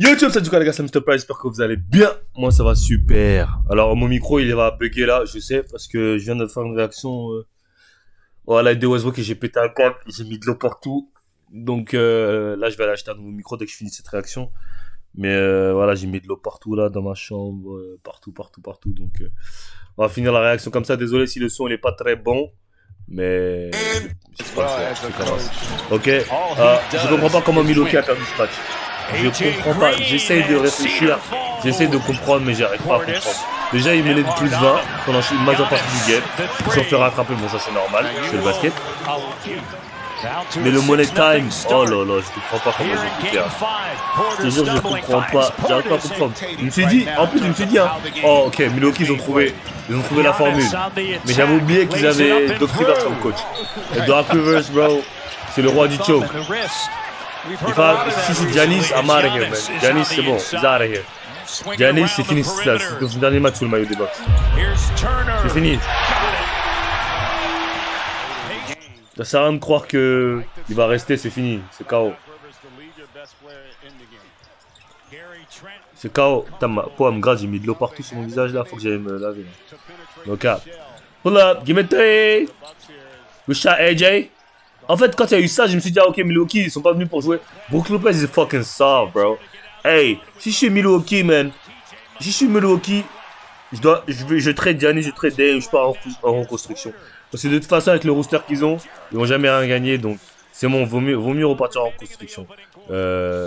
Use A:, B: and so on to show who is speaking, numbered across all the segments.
A: Yo, salut les gars, c'est Mr. Price, j'espère que vous allez bien. Moi, ça va super. Alors, mon micro, il va bugger là, je sais, parce que je viens de faire une réaction à la de Westbrook et j'ai pété un câble, j'ai mis de l'eau partout. Donc là, je vais aller acheter un nouveau micro dès que je finis cette réaction. Mais voilà, j'ai mis de l'eau partout là, dans ma chambre, partout. Donc, on va finir la réaction comme ça. Désolé si le son il est pas très bon, mais c'est pas le choix, je commence. Ok, je comprends pas comment Milwaukee a perdu ce match. Je comprends pas, j'essaye de réfléchir, j'essaye de comprendre, mais j'arrive pas à comprendre. Déjà, ils menaient de plus 20 pendant une majeure partie du game. Ils se sont fait rattraper, bon, ça c'est normal, c'est le basket. Mais le money time, oh là là, je comprends pas comment ils ont pu perdre. Je te jure, je comprends pas, j'arrive pas à comprendre. Je me suis dit, hein, oh ok, Milwaukee, ils ont trouvé la formule. Mais j'avais oublié qu'ils avaient Doc Rivers comme coach. Et Doc Rivers, bro, c'est le roi du choke. Si c'est Giannis, I'm out of here, man. Giannis, c'est bon, he's out of here. Giannis, c'est fini, c'est son dernier match sous le maillot des Bucks. C'est fini. Ça sert à rien de croire qu'il va rester, c'est fini, c'est KO. C'est KO. Putain, ma pomme grave, j'ai mis de l'eau partout sur mon visage là, faut que j'aille me laver. Donc, pull up, give me three. Good shot, AJ. En fait, quand il y a eu ça, je me suis dit, ah, ok, Milwaukee, ils sont pas venus pour jouer. Brook Lopez is fucking soft, bro. Hey, si je suis Milwaukee, man, je trade Giannis, je trade Dave, je pars en reconstruction. Parce que de toute façon, avec le roster qu'ils ont, ils vont jamais rien gagner, donc c'est bon, vaut mieux repartir en reconstruction.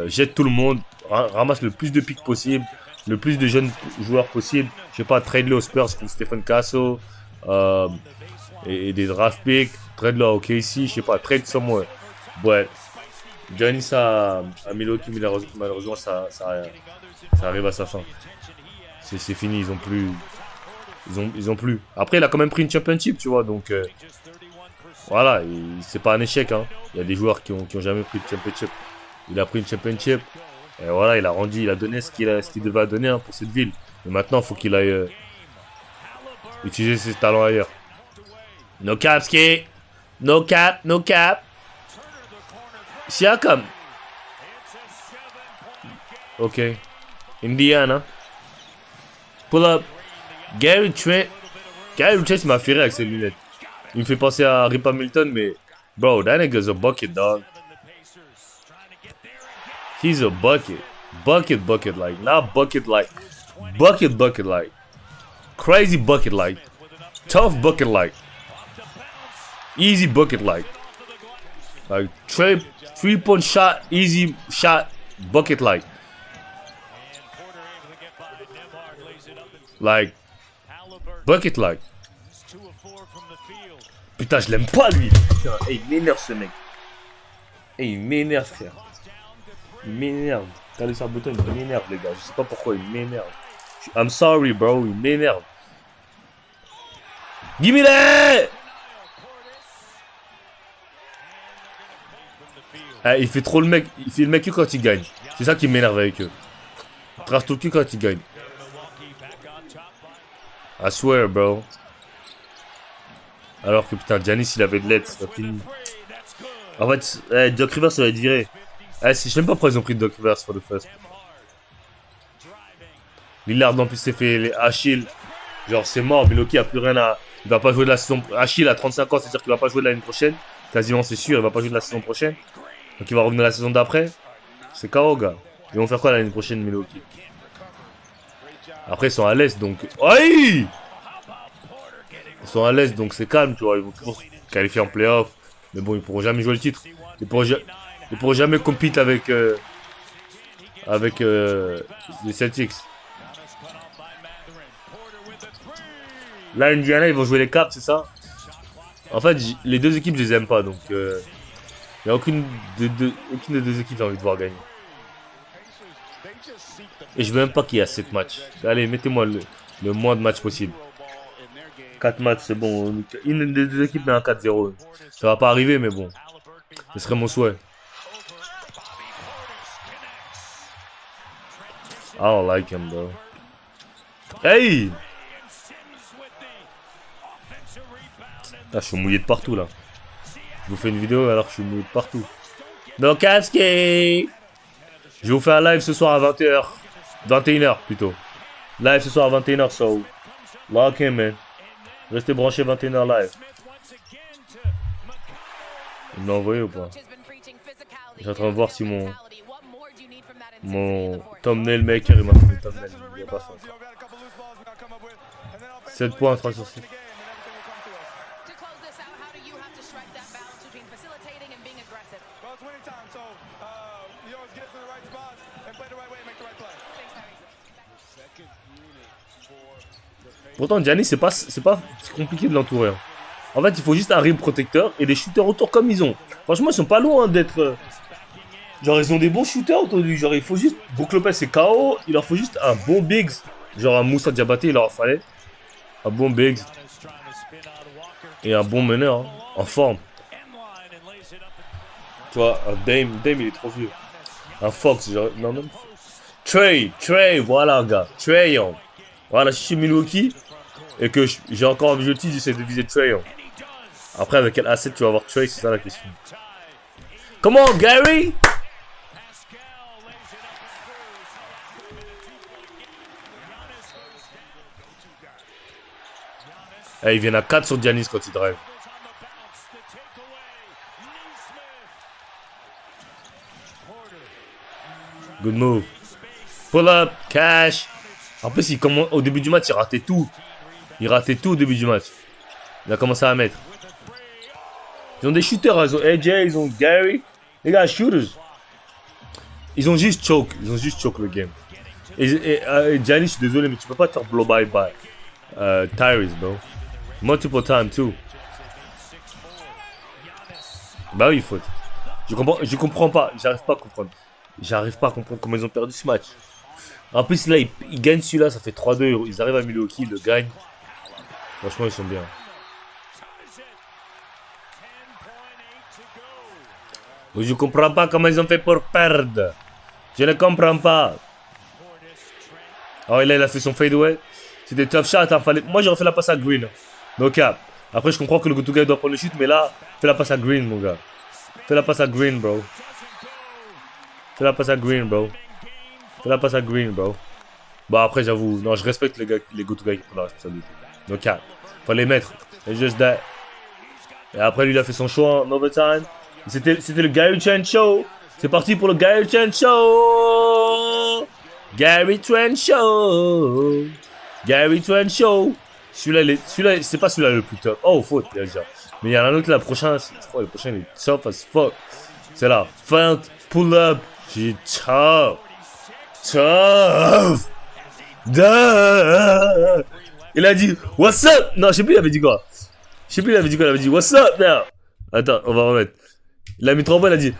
A: Jette tout le monde, ramasse le plus de picks possible, le plus de jeunes joueurs possible. Je sais pas, trade-le aux Spurs comme Stephen Casso, et des draft picks. Trade-le à OKC, je sais pas, trade somewhere. Ouais, Giannis à Milwaukee, malheureusement, ça arrive à sa fin. C'est fini, ils ont plus. Après, il a quand même pris une championship, tu vois, donc voilà, c'est pas un échec, hein. Il y a des joueurs qui ont jamais pris de championship. Il a pris une championship, et voilà, il a donné ce qu'il devait donner, hein, pour cette ville. Mais maintenant, il faut qu'il aille utiliser ses talents ailleurs. No cap, ski. No cap. Siakam. Ok. Indiana. Pull up. Gary Trent, il m'a fait rire avec ses lunettes. Il me fait penser à Rip Hamilton, mais bro, that nigga's a bucket, dog. He's a bucket. Bucket like. Not bucket like. Bucket like. Crazy bucket like. Tough bucket like. Easy bucket like. Like 3-point shot, easy shot, bucket like. Like. Bucket like. Putain, je l'aime pas lui. Putain, hey, il m'énerve ce mec. Hey, il m'énerve, frère. Il m'énerve. Calais Sarbeton, il m'énerve, les gars. Je sais pas pourquoi, il m'énerve. I'm sorry, bro. Il m'énerve. Give me that! Ah, il fait trop le mec. Il fait le mec que quand il gagne. C'est ça qui m'énerve avec eux. Il trace tout le cul quand il gagne. I swear, bro. Alors que putain, Giannis il avait de l'aide, c'est pas fini. En fait, Doc Rivers ça va être viré. Je sais même pas pourquoi ils ont pris Doc Rivers for the first. Lillard en plus s'est fait les Achille. Genre c'est mort, Milwaukee a plus rien à. Il va pas jouer de la saison. Achille a 35 ans, c'est-à-dire qu'il va pas jouer de l'année prochaine. Quasiment c'est sûr, il va pas jouer de la saison prochaine. Donc il va revenir la saison d'après. C'est KO, gars. Ils vont faire quoi l'année prochaine, Milwaukee? Après ils sont à l'Est donc. Aïe! Ils sont à l'Est donc c'est calme, tu vois. Ils vont toujours se qualifier en playoff. Mais bon, ils pourront jamais jouer le titre. Ils pourront jamais compete avec les Celtics. Là, Indiana, ils vont jouer les Caps, c'est ça? En fait, les deux équipes, je les aime pas. Donc, il n'y a aucune des deux équipes j'ai envie de voir gagner. Et je veux même pas qu'il y ait 7 matchs. Allez, mettez-moi le moins de matchs possible. 4 matchs, c'est bon. Une des deux équipes met un 4-0. Ça va pas arriver, mais bon. Ce serait mon souhait. I don't like him, bro. Hey! Ah, je suis mouillé de partout, là. Je vous fais une vidéo alors que je suis mouillé de partout. Nokaski! Je vais vous faire un live ce soir à 20h. 21h plutôt. Live ce soir à 21h, so lock in, man. Restez branchés 21h live. Il me l'a envoyé ou pas? Je suis en train de voir si mon thumbnail maker il m'a fait le thumbnail. Il a pas fait encore. 7 points, 3 sur 6. Pourtant, Giannis, c'est pas compliqué de l'entourer. Hein. En fait, il faut juste un rim protecteur et des shooters autour comme ils ont. Franchement, ils sont pas loin d'être. Genre, ils ont des bons shooters autour de lui. Genre, il faut juste. Brook Lopez, c'est KO. Il leur faut juste un bon Biggs. Genre, un Moussa Diabaté, il leur en fallait. Un bon Biggs. Et un bon meneur. Hein, en forme. Tu vois, un Dame, il est trop vieux. Un Fox, genre. Non, non. Trey, voilà, gars. Trey Young. Voilà, je suis Milwaukee. Et que j'ai encore un objectif, j'essaie de viser Trey Young. Après, avec quel asset tu vas avoir Trey, c'est ça la question. Comment, Gary? Hey, ils viennent à 4 sur Giannis quand il drive. Good move. Pull up, cash. En plus, au début du match, il ratait tout. Il ratait tout au début du match. Il a commencé à mettre. Ils ont des shooters, hein. Ils ont AJ, ils ont Gary. Les gars, shooters. Ils ont juste choke le game. Et Giannis, je suis désolé, mais tu peux pas te faire blow by Tyrese, bro. Multiple time, too. Bah oui, faute. Je comprends pas. J'arrive pas à comprendre comment ils ont perdu ce match. En plus, là, ils gagnent celui-là, ça fait 3-2. Ils arrivent à Milwaukee, ils le gagnent. Franchement, ils sont bien. Je comprends pas comment ils ont fait pour perdre. Je ne comprends pas. Oh, là, il a fait son fadeaway. C'était tough shot. Hein, moi, j'aurais fait la passe à Green. No cap. Après, je comprends que le go-to-guy doit prendre le shoot, mais là, fais la passe à Green, mon gars. Fais la passe à Green, bro. Fais la passe à Green, bro. Fais la passe à Green, bro. Bah, après, j'avoue. Non, je respecte les go-to-guys qui prennent la responsabilité. No cap. Faut les mettre. It's just that. Et après, lui, il a fait son choix en overtime. C'était le Gary Trent Show. C'est parti pour le Gary Trent Show. Gary Trent Show. Gary Trent Show. Celui-là, c'est pas celui-là le plus top. Oh, faute, bien sûr. Mais il y en a un autre là, le prochain, le prochain il est top as fuck. C'est là. Feint, pull up. J'ai tough. Tough. Duh. Il a dit, what's up? Non, je sais plus, il avait dit quoi. Il avait dit, what's up now? Attends, on va remettre. Il a mis 3 balles, il a dit,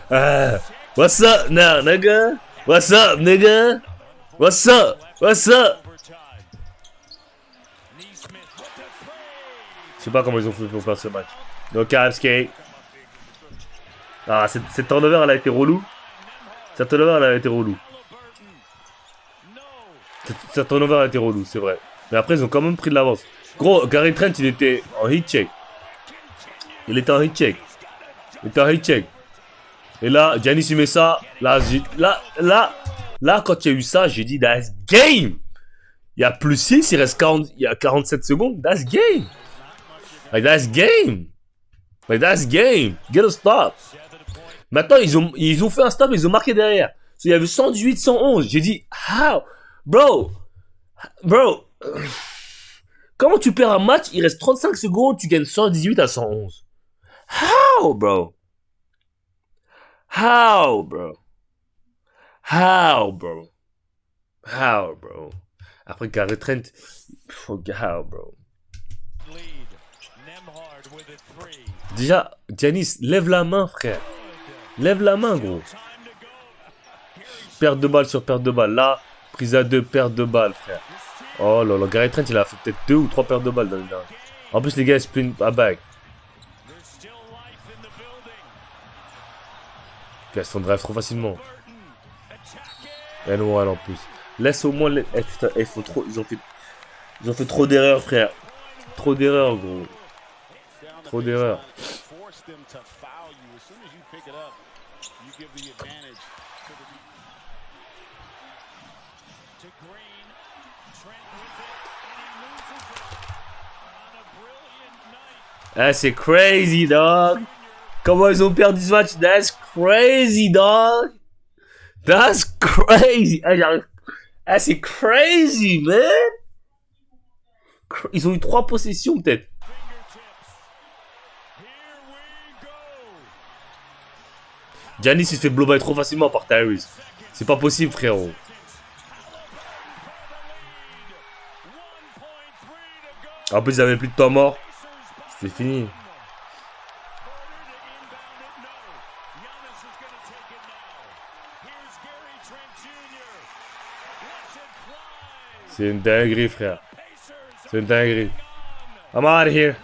A: what's up now, nigga? What's up, nigga? What's up? What's up? Je sais pas comment ils ont fait pour faire ce match. No cap, skate. Ah, cette turnover, elle a été relou. Cette turnover, elle a été relou. Cette turnover, elle a été relou, c'est vrai. Mais après, ils ont quand même pris de l'avance. Gros, Gary Trent, il était en hit check. Il était en hit check. Et là, Giannis, il met ça. Là, quand il y a eu ça, j'ai dit, that's game. Il y a plus 6, il reste 47 secondes. That's game. Like, that's game. Get a stop. Maintenant, ils ont fait un stop, ils ont marqué derrière. So, il y avait 118, 111. J'ai dit, how? Bro. Comment tu perds un match, il reste 35 secondes, tu gagnes 118 à 111? How, bro? Après, Gary Trent. How, bro? Déjà, Giannis, lève la main, frère. Lève la main, gros. Perte de balle sur perte de balle. Là, prise à 2, perte de balle, frère. Oh là là, Gary Trent, il a fait peut-être 2 ou 3 pertes de balles dans le dernier. En plus, les gars, ils sprint à back. Ils se font drive trop facilement. Et non, en plus. Laisse au moins les. Eh putain, faut trop. Ils ont fait trop d'erreurs, frère. Trop d'erreurs, gros. Trop d'erreurs. Ah, c'est crazy, dog. Comment ils ont perdu ce match? That's crazy, dog. That's crazy. Ah, ah c'est crazy, man. Ils ont eu 3 possessions, peut-être. Giannis, il se fait blow-by trop facilement par Tyrese. C'est pas possible, frérot. En plus, ils avaient plus de temps mort. C'était fini. C'est une dinguerie, frère. C'est une dinguerie. I'm out of here.